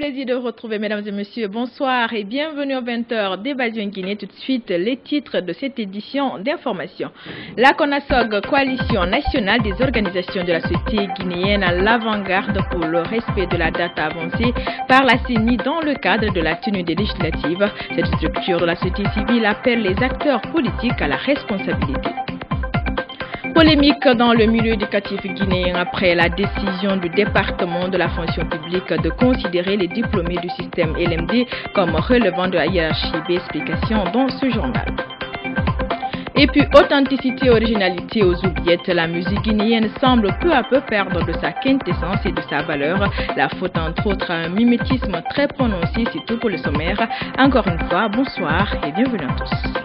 Plaisir de vous retrouver, mesdames et messieurs. Bonsoir et bienvenue aux 20h d'Évasion Guinée. Tout de suite, les titres de cette édition d'information. La CONASOG, Coalition nationale des organisations de la société guinéenne, à l'avant-garde pour le respect de la date avancée par la CENI dans le cadre de la tenue des législatives. Cette structure de la société civile appelle les acteurs politiques à la responsabilité. Polémique dans le milieu éducatif guinéen après la décision du département de la fonction publique de considérer les diplômés du système LMD comme relevant de la hiérarchie. Explication dans ce journal. Et puis, authenticité et originalité aux oubliettes, la musique guinéenne semble peu à peu perdre de sa quintessence et de sa valeur. La faute entre autres à un mimétisme très prononcé, c'est tout pour le sommaire. Encore une fois, bonsoir et bienvenue à tous.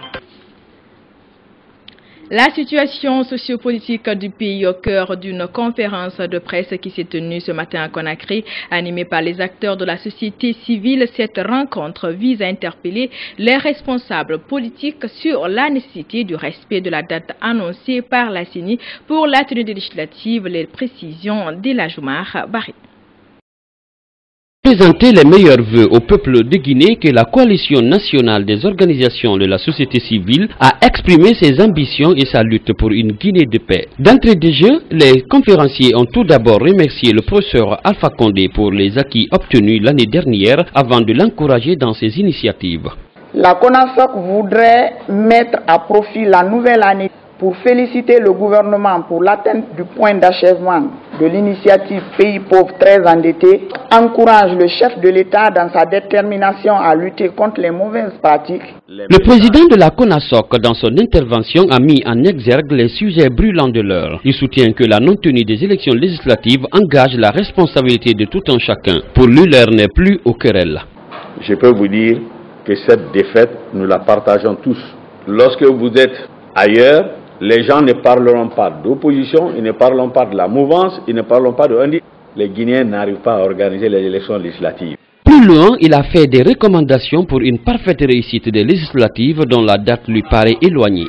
La situation sociopolitique du pays au cœur d'une conférence de presse qui s'est tenue ce matin à Conakry, animée par les acteurs de la société civile. Cette rencontre vise à interpeller les responsables politiques sur la nécessité du respect de la date annoncée par la CENI pour la tenue des législatives. Les précisions d'Elajoumar Barry. Présenter les meilleurs vœux au peuple de Guinée que la coalition nationale des organisations de la société civile a exprimé ses ambitions et sa lutte pour une Guinée de paix. D'entrée de jeu, les conférenciers ont tout d'abord remercié le professeur Alpha Condé pour les acquis obtenus l'année dernière avant de l'encourager dans ses initiatives. La CONASOG voudrait mettre à profit la nouvelle année pour féliciter le gouvernement pour l'atteinte du point d'achèvement de l'initiative Pays pauvres très endettés, encourage le chef de l'État dans sa détermination à lutter contre les mauvaises pratiques. Le président de la CONASOG, dans son intervention, a mis en exergue les sujets brûlants de l'heure. Il soutient que la non-tenue des élections législatives engage la responsabilité de tout un chacun. Pour lui, l'heure n'est plus aux querelles. Je peux vous dire que cette défaite, nous la partageons tous. Lorsque vous êtes ailleurs, les gens ne parleront pas d'opposition, ils ne parleront pas de la mouvance, ils ne parleront pas de handicap. Les Guinéens n'arrivent pas à organiser les élections législatives. Plus loin, il a fait des recommandations pour une parfaite réussite des législatives dont la date lui paraît éloignée.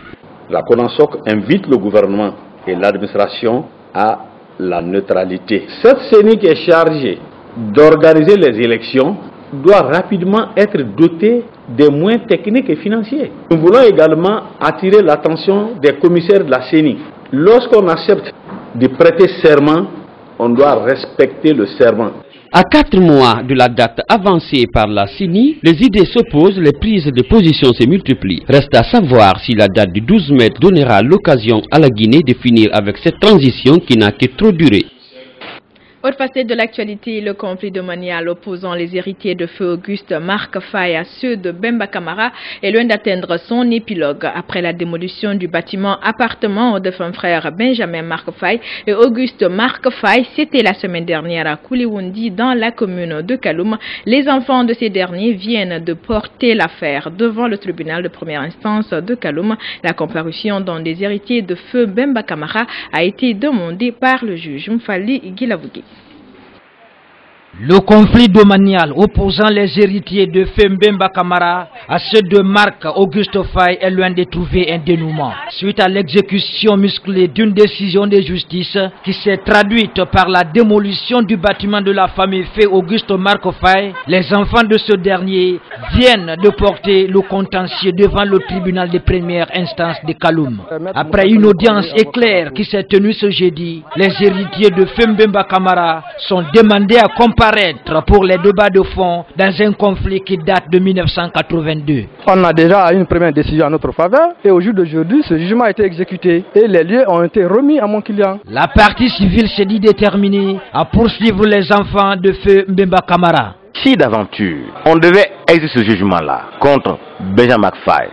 La CONASOG invite le gouvernement et l'administration à la neutralité. Cette CENI qui est chargée d'organiser les élections doit rapidement être dotée des moyens techniques et financiers. Nous voulons également attirer l'attention des commissaires de la CENI. Lorsqu'on accepte de prêter serment, on doit respecter le serment. À 4 mois de la date avancée par la CENI, les idées s'opposent, les prises de position se multiplient. Reste à savoir si la date du 12 mai donnera l'occasion à la Guinée de finir avec cette transition qui n'a que trop duré. Autre facette de l'actualité, le conflit domanial opposant les héritiers de feu Auguste Marc Faye à ceux de Bemba Camara est loin d'atteindre son épilogue. Après la démolition du bâtiment appartement aux défunts frères Benjamin Marc Faye et Auguste Marc Faye, c'était la semaine dernière à Kouliwundi dans la commune de Kaloum. Les enfants de ces derniers viennent de porter l'affaire devant le tribunal de première instance de Kaloum. La comparution dans des héritiers de feu Bemba Camara a été demandée par le juge Mfali Guilavougi. Le conflit domanial opposant les héritiers de Mbemba Camara à ceux de Marc Auguste Faye est loin de trouver un dénouement. Suite à l'exécution musclée d'une décision de justice qui s'est traduite par la démolition du bâtiment de la famille Faye Auguste Marc Faye, les enfants de ce dernier viennent de porter le contentieux devant le tribunal de première instance de Kaloum. Après une audience éclair qui s'est tenue ce jeudi, les héritiers de Mbemba Camara sont demandés à comparaître pour les débats de fond dans un conflit qui date de 1982. On a déjà une première décision en notre faveur et au jour d'aujourd'hui, ce jugement a été exécuté et les lieux ont été remis à mon client. La partie civile s'est dit déterminée à poursuivre les enfants de feu Mbemba Camara. Si d'aventure on devait exécuter ce jugement-là contre Benjamin Faye,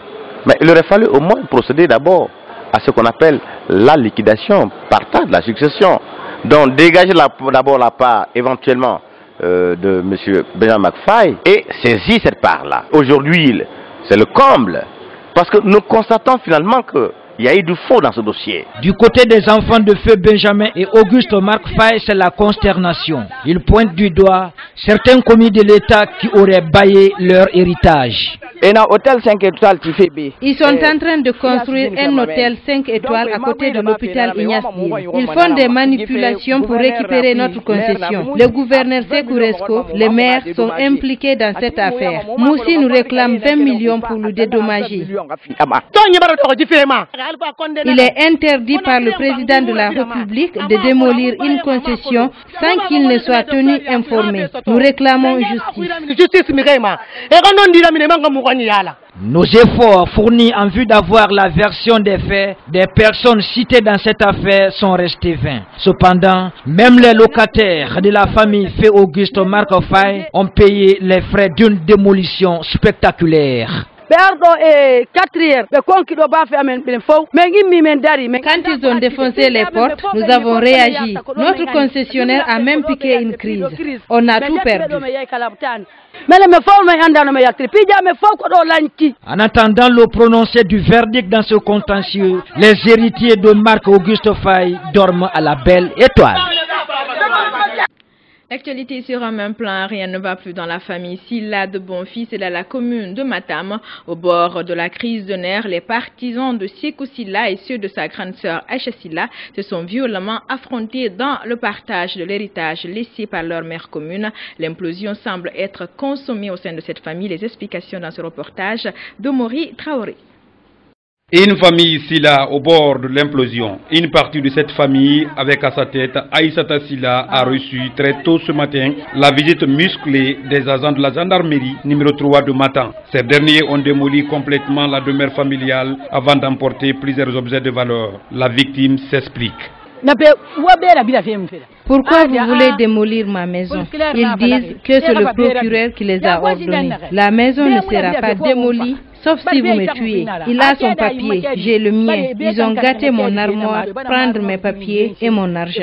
mais il aurait fallu au moins procéder d'abord à ce qu'on appelle la liquidation partage de la succession. Donc dégager d'abord la part éventuellement de M. Benjamin Faye et saisir cette part-là. Aujourd'hui, c'est le comble parce que nous constatons finalement que Il y a eu du faux dans ce dossier. Du côté des enfants de feu Benjamin et Auguste Marc Faye, c'est la consternation. Ils pointent du doigt certains commis de l'État qui auraient baillé leur héritage. Et dans l'hôtel 5 étoiles qui fait B. Ils sont en train de construire un hôtel 5 étoiles à côté de l'hôpital Ignace Diène. Ils font des manipulations pour récupérer notre concession. Le gouverneur Sekouresko, les maires sont impliqués dans cette affaire. Moussi nous réclame 20 millions pour nous dédommager. Il est interdit par le président de la République de démolir une concession sans qu'il ne soit tenu informé. Nous réclamons justice. Nos efforts fournis en vue d'avoir la version des faits des personnes citées dans cette affaire sont restés vains. Cependant, même les locataires de la famille Feu Auguste Marc Faye ont payé les frais d'une démolition spectaculaire. Quand ils ont défoncé les portes, nous avons réagi. Notre concessionnaire a même piqué une crise. On a tout perdu. En attendant le prononcé du verdict dans ce contentieux, les héritiers de Marc Auguste Faye dorment à la belle étoile. L'actualité sur un même plan, rien ne va plus dans la famille Silla de Bonfils et dans la commune de Matam. Au bord de la crise de nerfs, les partisans de Sékou Silla et ceux de sa grande sœur Aïcha Silla se sont violemment affrontés dans le partage de l'héritage laissé par leur mère commune. L'implosion semble être consommée au sein de cette famille. Les explications dans ce reportage de Mori Traoré. Une famille Silla au bord de l'implosion. Une partie de cette famille, avec à sa tête Aïssata Silla, a reçu très tôt ce matin la visite musclée des agents de la gendarmerie numéro 3 de Matam. Ces derniers ont démoli complètement la demeure familiale avant d'emporter plusieurs objets de valeur. La victime s'explique. Pourquoi vous voulez démolir ma maison? Ils disent que c'est le procureur qui les a ordonnés. La maison ne sera pas démolie, sauf si vous me tuez. Il a son papier, j'ai le mien. Ils ont gâté mon armoire, prendre mes papiers et mon argent.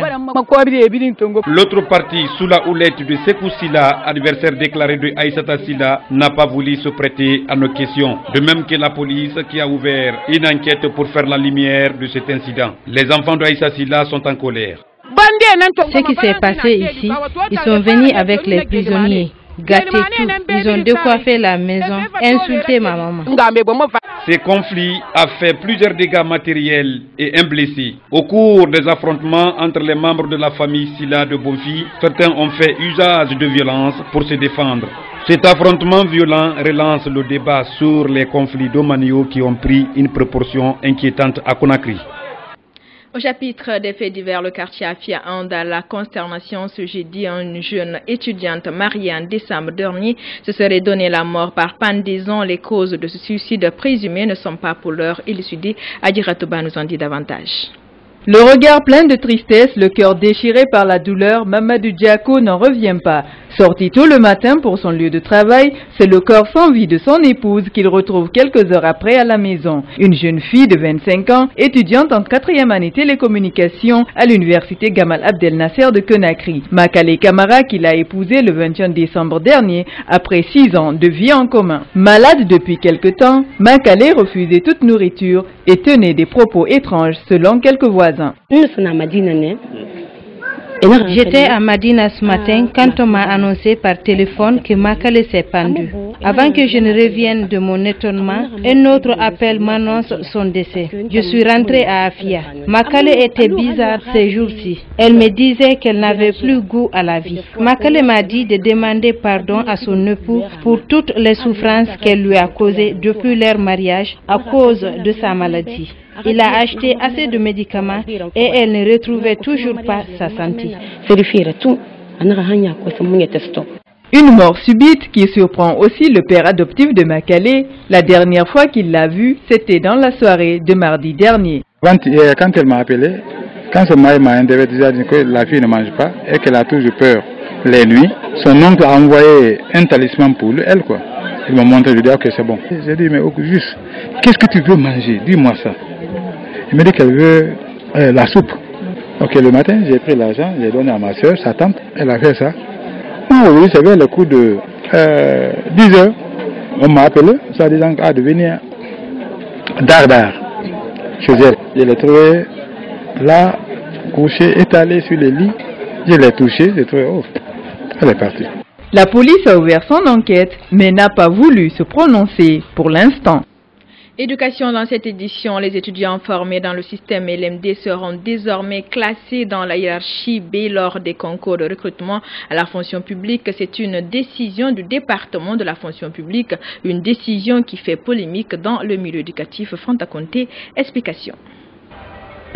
L'autre partie, sous la houlette de Sékou Silla, adversaire déclaré de Aïssata Silla, n'a pas voulu se prêter à nos questions. De même que la police qui a ouvert une enquête pour faire la lumière de cet incident. Les enfants de Aïssata Silla sont en colère. Ce qui s'est passé ici, ils sont venus avec les prisonniers, gâter tout. Ils ont décoiffé la maison, insulté ma maman. Ces conflits a fait plusieurs dégâts matériels et un blessé. Au cours des affrontements entre les membres de la famille Silla de Bonfils, certains ont fait usage de violence pour se défendre. Cet affrontement violent relance le débat sur les conflits domaniaux qui ont pris une proportion inquiétante à Conakry. Au chapitre des faits divers, le quartier Afia a dans la consternation ce jeudi. Une jeune étudiante mariée en décembre dernier se serait donné la mort par pendaison. Les causes de ce suicide présumé ne sont pas pour l'heure élucidées. Adiratouba nous en dit davantage. Le regard plein de tristesse, le cœur déchiré par la douleur, Mamadou Diako n'en revient pas. Sorti tôt le matin pour son lieu de travail, c'est le corps sans vie de son épouse qu'il retrouve quelques heures après à la maison. Une jeune fille de 25 ans, étudiante en 4e année télécommunications à l'université Gamal Abdel Nasser de Conakry. Makale Kamara, qu'il a épousé le 21 décembre dernier, après 6 ans de vie en commun. Malade depuis quelque temps, Makale refusait toute nourriture et tenait des propos étranges selon quelques voisins. J'étais à Madina ce matin quand on m'a annoncé par téléphone que Makale s'est pendu. Avant que je ne revienne de mon étonnement, un autre appel m'annonce son décès. Je suis rentrée à Afia. Makale était bizarre ces jours-ci. Elle me disait qu'elle n'avait plus goût à la vie. Makale m'a dit de demander pardon à son époux pour toutes les souffrances qu'elle lui a causées depuis leur mariage à cause de sa maladie. Il a acheté assez de médicaments et elle ne retrouvait toujours pas sa santé. Une mort subite qui surprend aussi le père adoptif de Makale. La dernière fois qu'il l'a vu, c'était dans la soirée de mardi dernier. Quand elle m'a appelé, quand son mari m'a déjà dit que la fille ne mange pas et qu'elle a toujours peur les nuits, son oncle a envoyé un talisman pour elle, quoi. Il m'a montré, je lui ai dit ok, c'est bon. J'ai dit mais juste, qu'est-ce que tu veux manger? Dis-moi ça. Il m'a dit qu'elle veut la soupe. Ok, le matin, j'ai pris l'argent, j'ai donné à ma soeur, sa tante, elle a fait ça. Oui, c'est vers le coup de 10 heures. On m'a appelé, ça disant de venir Dardar. chez elle. Je l'ai trouvé là, couché, étalé sur le lit. Je l'ai touché, j'ai trouvé, oh, elle est partie. La police a ouvert son enquête, mais n'a pas voulu se prononcer pour l'instant. Éducation dans cette édition, les étudiants formés dans le système LMD seront désormais classés dans la hiérarchie B lors des concours de recrutement à la fonction publique. C'est une décision du département de la fonction publique, une décision qui fait polémique dans le milieu éducatif. Fanta Conté, explication.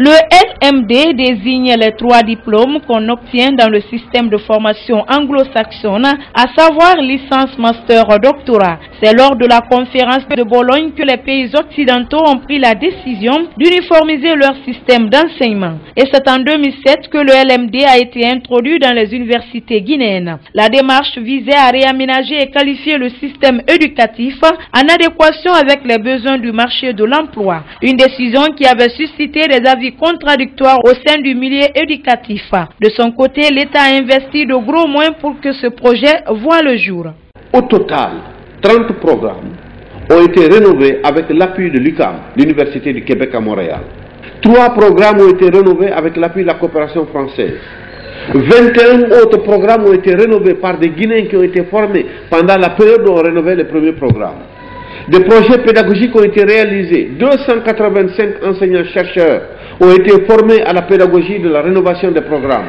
Le LMD désigne les 3 diplômes qu'on obtient dans le système de formation anglo-saxonne, à savoir licence, master, doctorat. C'est lors de la conférence de Bologne que les pays occidentaux ont pris la décision d'uniformiser leur système d'enseignement. Et c'est en 2007 que le LMD a été introduit dans les universités guinéennes. La démarche visait à réaménager et qualifier le système éducatif en adéquation avec les besoins du marché de l'emploi. Une décision qui avait suscité des avis contradictoires au sein du milieu éducatif. De son côté, l'État a investi de gros moyens pour que ce projet voie le jour. Au total, 30 programmes ont été rénovés avec l'appui de l'UQAM, l'Université du Québec à Montréal. 3 programmes ont été rénovés avec l'appui de la coopération française. 21 autres programmes ont été rénovés par des Guinéens qui ont été formés pendant la période où on rénovait les premiers programmes. Des projets pédagogiques ont été réalisés. 285 enseignants-chercheurs ont été formés à la pédagogie de la rénovation des programmes.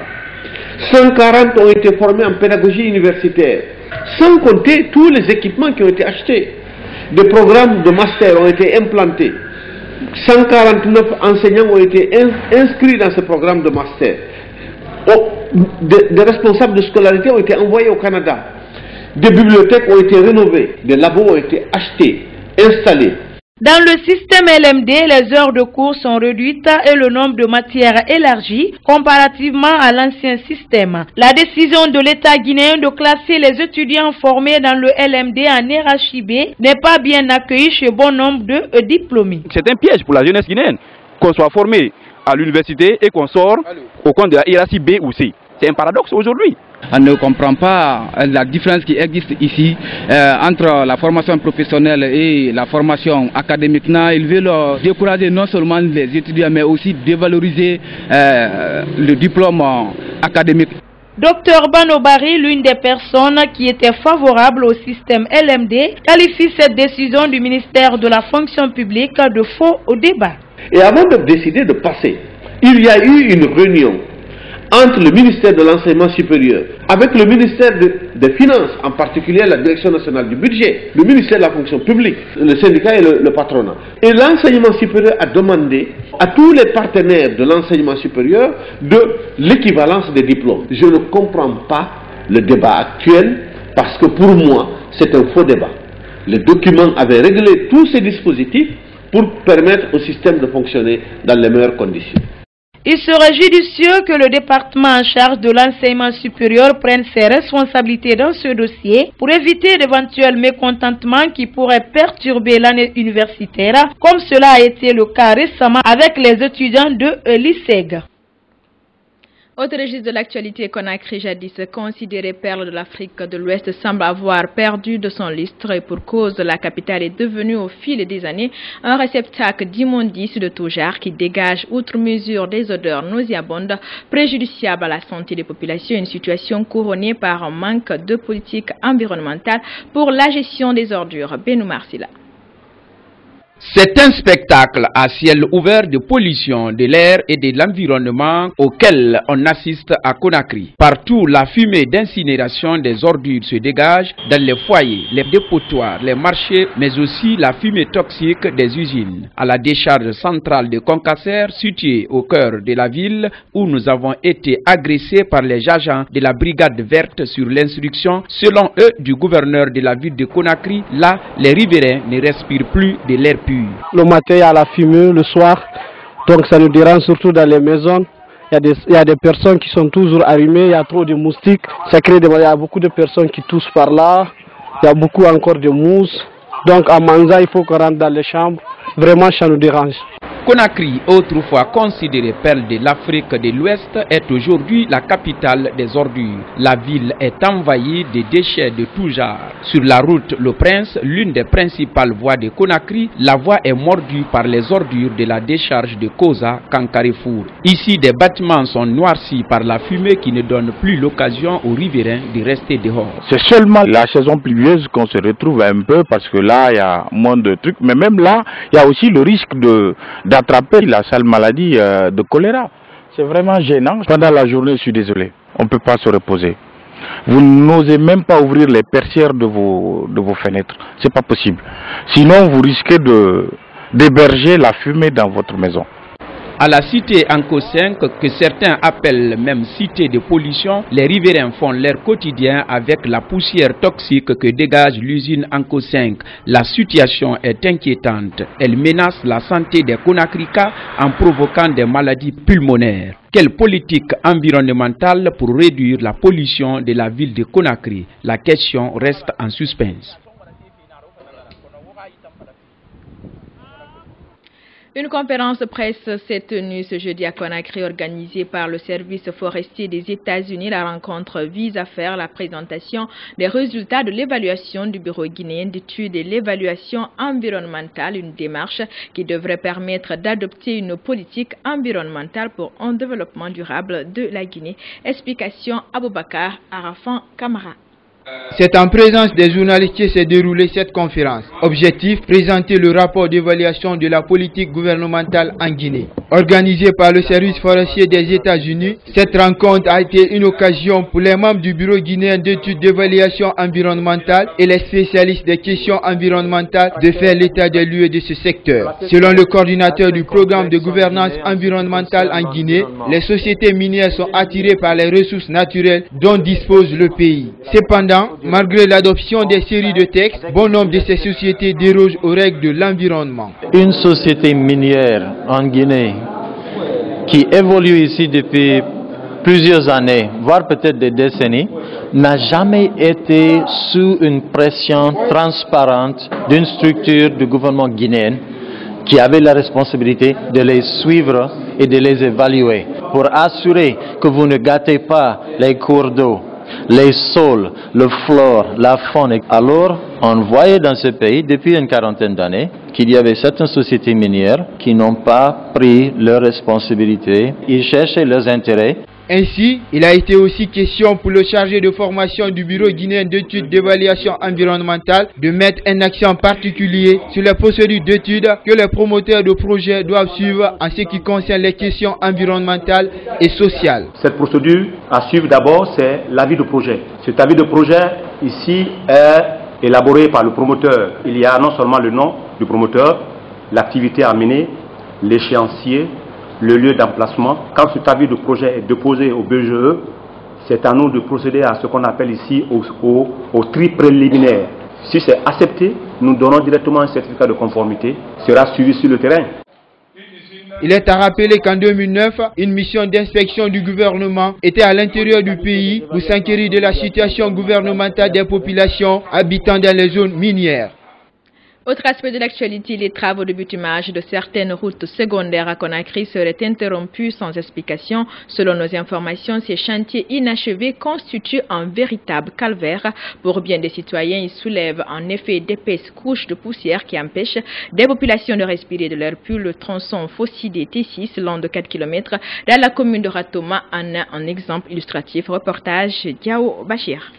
140 ont été formés en pédagogie universitaire, sans compter tous les équipements qui ont été achetés. Des programmes de master ont été implantés. 149 enseignants ont été inscrits dans ce programme de master. Des responsables de scolarité ont été envoyés au Canada. Des bibliothèques ont été rénovées. Des labos ont été achetés, installés. Dans le système LMD, les heures de cours sont réduites et le nombre de matières élargi comparativement à l'ancien système. La décision de l'État guinéen de classer les étudiants formés dans le LMD en hiérarchie B n'est pas bien accueillie chez bon nombre de diplômés. C'est un piège pour la jeunesse guinéenne, qu'on soit formé à l'université et qu'on sort au compte de la hiérarchie B ou C. C'est un paradoxe aujourd'hui. On ne comprend pas la différence qui existe ici entre la formation professionnelle et la formation académique. Ils veulent décourager non seulement les étudiants mais aussi dévaloriser le diplôme académique. Dr Banobari, l'une des personnes qui était favorable au système LMD, qualifie cette décision du ministère de la fonction publique de faux au débat. Et avant de décider de passer, il y a eu une réunion entre le ministère de l'enseignement supérieur, avec le ministère des Finances, en particulier la Direction nationale du budget, le ministère de la fonction publique, le syndicat et le patronat. Et l'enseignement supérieur a demandé à tous les partenaires de l'enseignement supérieur de l'équivalence des diplômes. Je ne comprends pas le débat actuel parce que pour moi, c'est un faux débat. Le document avait réglé tous ces dispositifs pour permettre au système de fonctionner dans les meilleures conditions. Il serait judicieux que le département en charge de l'enseignement supérieur prenne ses responsabilités dans ce dossier pour éviter d'éventuels mécontentements qui pourraient perturber l'année universitaire, comme cela a été le cas récemment avec les étudiants de l'ISEG. Autre registre de l'actualité, Conakry, jadis considérée perle de l'Afrique de l'Ouest, semble avoir perdu de son lustre et pour cause, la capitale est devenue au fil des années un réceptacle d'immondices de tout genre qui dégage outre mesure des odeurs nauséabondes préjudiciables à la santé des populations, une situation couronnée par un manque de politique environnementale pour la gestion des ordures. Benou Marsila. C'est un spectacle à ciel ouvert de pollution de l'air et de l'environnement auquel on assiste à Conakry. Partout, la fumée d'incinération des ordures se dégage dans les foyers, les dépotoirs, les marchés, mais aussi la fumée toxique des usines. À la décharge centrale de Concasser, située au cœur de la ville, où nous avons été agressés par les agents de la brigade verte sur l'instruction, selon eux, du gouverneur de la ville de Conakry, là, les riverains ne respirent plus de l'air pur. Le matin, il y a la fumée, le soir, donc ça nous dérange surtout dans les maisons. Il y a des personnes qui sont toujours allumées, il y a trop de moustiques, ça crée il y a beaucoup de personnes qui toussent par là, il y a beaucoup encore de mousse. Donc à Manza, il faut qu'on rentre dans les chambres, vraiment ça nous dérange. Conakry, autrefois considérée perle de l'Afrique de l'Ouest, est aujourd'hui la capitale des ordures. La ville est envahie de déchets de tout genre. Sur la route Le Prince, l'une des principales voies de Conakry, la voie est mordue par les ordures de la décharge de Koza, Kankarefour. Ici, des bâtiments sont noircis par la fumée qui ne donne plus l'occasion aux riverains de rester dehors. C'est seulement la saison pluvieuse qu'on se retrouve un peu parce que là, il y a moins de trucs. Mais même là, il y a aussi le risque d'attraper la sale maladie de choléra. C'est vraiment gênant. Pendant la journée, je suis désolé, on ne peut pas se reposer. Vous n'osez même pas ouvrir les persières de vos fenêtres. C'est pas possible. Sinon, vous risquez d'héberger la fumée dans votre maison. À la cité Anko 5, que certains appellent même cité de pollution, les riverains font leur quotidien avec la poussière toxique que dégage l'usine Anko 5. La situation est inquiétante. Elle menace la santé des Conacricans en provoquant des maladies pulmonaires. Quelle politique environnementale pour réduire la pollution de la ville de Conakry? La question reste en suspense. Une conférence de presse s'est tenue ce jeudi à Conakry, organisée par le service forestier des États-Unis. La rencontre vise à faire la présentation des résultats de l'évaluation du Bureau guinéen d'études et l'évaluation environnementale, une démarche qui devrait permettre d'adopter une politique environnementale pour un développement durable de la Guinée. Explication Aboubakar Arafan Kamara. C'est en présence des journalistes que s'est déroulée cette conférence. Objectif, présenter le rapport d'évaluation de la politique gouvernementale en Guinée. Organisée par le service forestier des États-Unis, cette rencontre a été une occasion pour les membres du Bureau guinéen d'études d'évaluation environnementale et les spécialistes des questions environnementales de faire l'état des lieux de ce secteur. Selon le coordinateur du programme de gouvernance environnementale en Guinée, les sociétés minières sont attirées par les ressources naturelles dont dispose le pays. Cependant, malgré l'adoption des séries de textes, bon nombre de ces sociétés dérogent aux règles de l'environnement. Une société minière en Guinée qui évolue ici depuis plusieurs années, voire peut-être des décennies, n'a jamais été sous une pression transparente d'une structure du gouvernement guinéen qui avait la responsabilité de les suivre et de les évaluer pour assurer que vous ne gâtez pas les cours d'eau, les sols, le flore, la faune. Alors, on voyait dans ce pays, depuis une quarantaine d'années, qu'il y avait certaines sociétés minières qui n'ont pas pris leurs responsabilités. Ils cherchaient leurs intérêts. Ainsi, il a été aussi question pour le chargé de formation du Bureau guinéen d'études d'évaluation environnementale de mettre un accent particulier sur les procédures d'études que les promoteurs de projets doivent suivre en ce qui concerne les questions environnementales et sociales. Cette procédure à suivre d'abord, c'est l'avis de projet. Cet avis de projet ici est élaboré par le promoteur. Il y a non seulement le nom du promoteur, l'activité à mener, l'échéancier, le lieu d'emplacement. Quand cet avis de projet est déposé au BGE, c'est à nous de procéder à ce qu'on appelle ici au tri préliminaire. Si c'est accepté, nous donnons directement un certificat de conformité, sera suivi sur le terrain. Il est à rappeler qu'en 2009, une mission d'inspection du gouvernement était à l'intérieur du pays pour s'inquiéter de la situation gouvernementale des populations habitant dans les zones minières. Autre aspect de l'actualité, les travaux de bitumage de certaines routes secondaires à Conakry seraient interrompus sans explication. Selon nos informations, ces chantiers inachevés constituent un véritable calvaire. Pour bien des citoyens, ils soulèvent en effet d'épaisses couches de poussière qui empêchent des populations de respirer de l'air pur. Le tronçon Fossidé T6, long de 4 km, dans la commune de Ratoma, en a un exemple illustratif. Reportage Diao Bachir.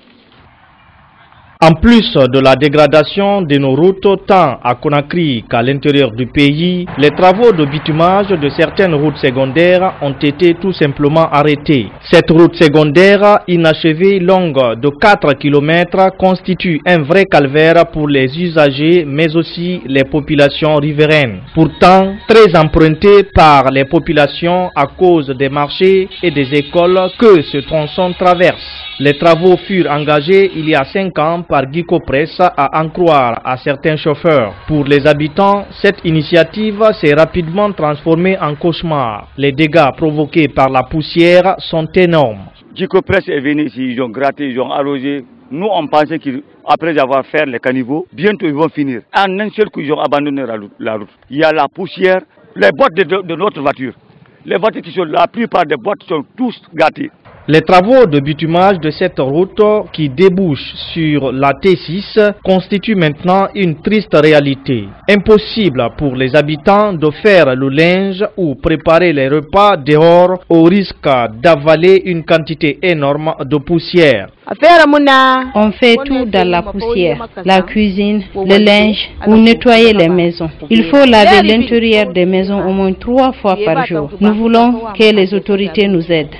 En plus de la dégradation de nos routes tant à Conakry qu'à l'intérieur du pays, les travaux de bitumage de certaines routes secondaires ont été tout simplement arrêtés. Cette route secondaire inachevée longue de 4 km constitue un vrai calvaire pour les usagers mais aussi les populations riveraines. Pourtant, très empruntée par les populations à cause des marchés et des écoles que ce tronçon traverse. Les travaux furent engagés il y a 5 ans par Guico Press à en croire à certains chauffeurs. Pour les habitants, cette initiative s'est rapidement transformée en cauchemar. Les dégâts provoqués par la poussière sont énormes. Guico Press est venu ici, ils ont gratté, ils ont arrosé. Nous, on pensait qu'après avoir fait les caniveaux, bientôt ils vont finir. En un seul coup, ils ont abandonné la route. Il y a la poussière les boîtes de notre voiture. Les voitures qui sont, la plupart des boîtes sont tous gâtées. Les travaux de bitumage de cette route qui débouche sur la T6 constituent maintenant une triste réalité. Impossible pour les habitants de faire le linge ou préparer les repas dehors au risque d'avaler une quantité énorme de poussière. On fait tout dans la poussière, la cuisine, le linge ou nettoyer les maisons. Il faut laver l'intérieur des maisons au moins 3 fois par jour. Nous voulons que les autorités nous aident.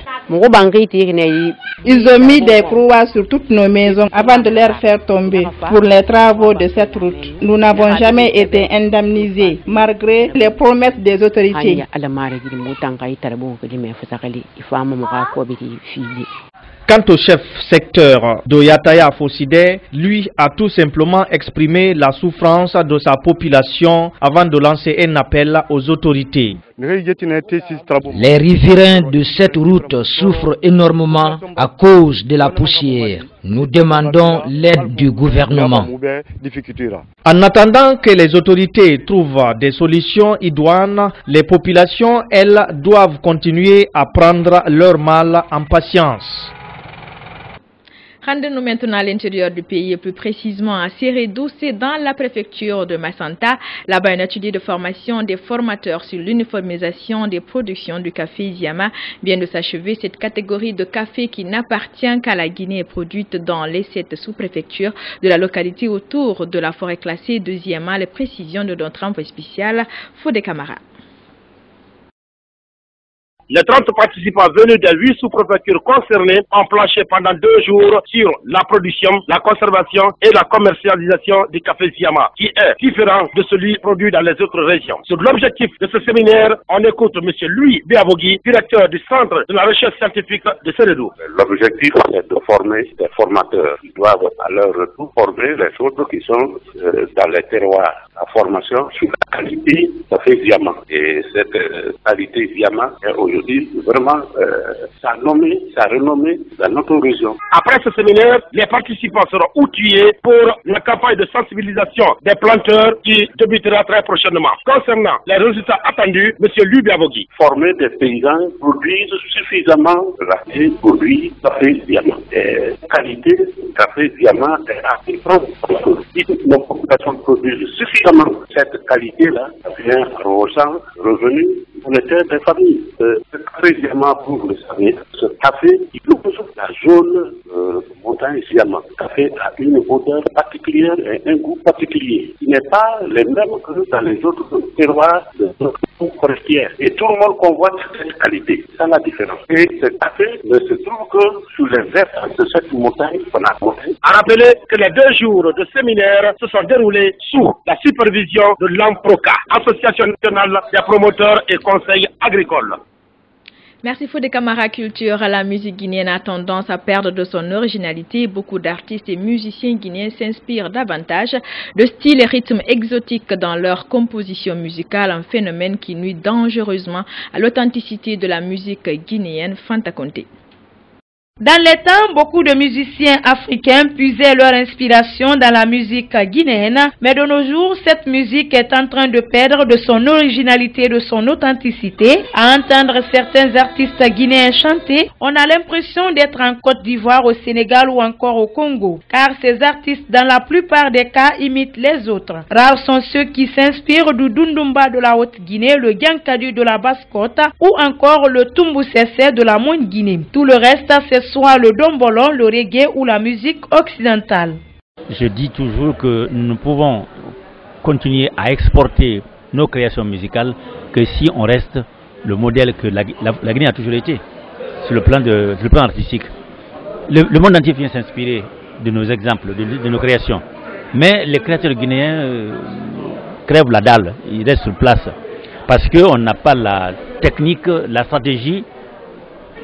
Ils ont mis des croix sur toutes nos maisons avant de les faire tomber pour les travaux de cette route. Nous n'avons jamais été indemnisés malgré les promesses des autorités. Quant au chef secteur de Yataya Fossidé, lui a tout simplement exprimé la souffrance de sa population avant de lancer un appel aux autorités. Les riverains de cette route souffrent énormément à cause de la poussière. Nous demandons l'aide du gouvernement. En attendant que les autorités trouvent des solutions idoines, les populations, elles, doivent continuer à prendre leur mal en patience. Rendons-nous maintenant à l'intérieur du pays et plus précisément à Sérédou, c'est dans la préfecture de Massanta. Là-bas, un atelier de formation des formateurs sur l'uniformisation des productions du café Ziama vient de s'achever. Cette catégorie de café qui n'appartient qu'à la Guinée est produite dans les 7 sous-préfectures de la localité autour de la forêt classée de Ziama. Les précisions de notre envoyé spécial, Fodé Camara. Les 30 participants venus des 8 sous-préfectures concernées ont planché pendant 2 jours sur la production, la conservation et la commercialisation du café Ziama, qui est différent de celui produit dans les autres régions. Sur l'objectif de ce séminaire, on écoute M. Louis Biavogui, directeur du Centre de la recherche scientifique de Sérédou. L'objectif est de former des formateurs qui doivent à leur retour former les autres qui sont dans les terroirs. La formation sur la qualité du café Ziama. Et cette qualité Ziama est aujourd'hui vraiment sa renommée dans notre région. Après ce séminaire, les participants seront outillés pour la campagne de sensibilisation des planteurs qui débutera très prochainement. Concernant les résultats attendus, M. Lubiavogui. Former des paysans produisent suffisamment de produits café Ziama. La qualité du café Ziama est assez grande. Si nos populations produisent suffisamment cette qualité-là, vient rehaussant revenu monétaire des familles. Ce café Ziama, vous le savez, ce café qui pousse la zone montagne Ziama. Le café a une odeur particulière et un goût particulier. Il n'est pas les mêmes que dans les autres terroirs de notre forestière. Et tout le monde convoite cette qualité. C'est la différence. Et ce café ne se trouve que sur les versants de cette montagne qu'on a montée. À rappeler que les 2 jours de séminaire se sont déroulés sous la supervision de l'AMPROCA, Association nationale des promoteurs et conseils agricoles. Merci Fodé Camara. Culture. La musique guinéenne a tendance à perdre de son originalité. Beaucoup d'artistes et musiciens guinéens s'inspirent davantage de styles et rythmes exotiques dans leur composition musicale, un phénomène qui nuit dangereusement à l'authenticité de la musique guinéenne. Fanta Conté. Dans les temps, beaucoup de musiciens africains puisaient leur inspiration dans la musique guinéenne, mais de nos jours, cette musique est en train de perdre de son originalité, de son authenticité. À entendre certains artistes guinéens chanter, on a l'impression d'être en Côte d'Ivoire, au Sénégal ou encore au Congo, car ces artistes, dans la plupart des cas, imitent les autres. Rares sont ceux qui s'inspirent du Dundumba de la Haute-Guinée, le Gankadu de la Basse-Côte ou encore le Tumbu Sese de la Moyenne-Guinée. Tout le reste, c'est soit le dombolon, le reggae ou la musique occidentale. Je dis toujours que nous ne pouvons continuer à exporter nos créations musicales que si on reste le modèle que la Guinée a toujours été sur le plan artistique. Le monde entier vient s'inspirer de nos exemples, de nos créations. Mais les créateurs guinéens crèvent la dalle, ils restent sur place parce qu'on n'a pas la technique, la stratégie,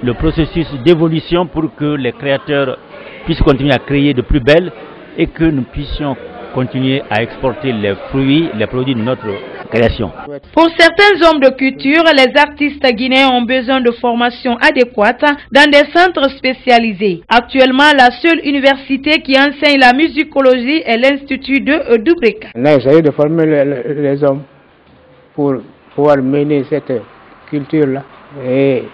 le processus d'évolution pour que les créateurs puissent continuer à créer de plus belles et que nous puissions continuer à exporter les fruits, les produits de notre création. Pour certains hommes de culture, les artistes guinéens ont besoin de formation adéquate dans des centres spécialisés. Actuellement, la seule université qui enseigne la musicologie est l'Institut de Dubreka. On a essayé de former les hommes pour pouvoir mener cette culture-là. Et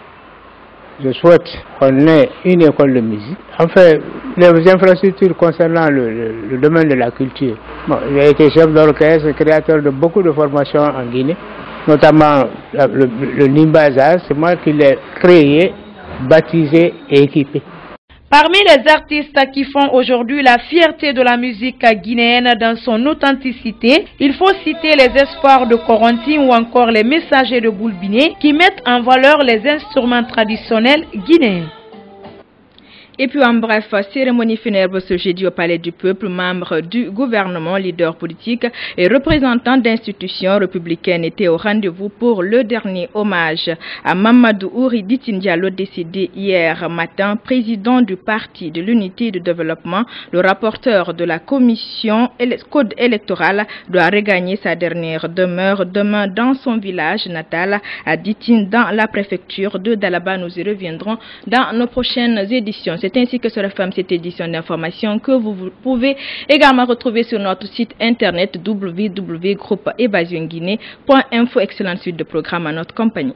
je souhaite qu'on ait une école de musique. Enfin, les infrastructures concernant le domaine de la culture. Bon, j'ai été chef d'orchestre, créateur de beaucoup de formations en Guinée, notamment le Nimbaza, c'est moi qui l'ai créé, baptisé et équipé. Parmi les artistes qui font aujourd'hui la fierté de la musique guinéenne dans son authenticité, il faut citer les espoirs de Corentin ou encore les messagers de Boulbiné qui mettent en valeur les instruments traditionnels guinéens. Et puis en bref, cérémonie funèbre ce jeudi au Palais du Peuple, membres du gouvernement, leaders politiques et représentants d'institutions républicaines étaient au rendez-vous pour le dernier hommage à Mamadou Ouri Ditine Diallo, décédé hier matin, président du Parti de l'Unité et du Développement. Le rapporteur de la commission code électoral doit regagner sa dernière demeure demain dans son village natal à Ditine, dans la préfecture de Dalaba. Nous y reviendrons dans nos prochaines éditions. C'est ainsi que se referme cette édition d'information que vous pouvez également retrouver sur notre site internet www.groupeevasionguinée.info. Excellente suite de programme à notre compagnie.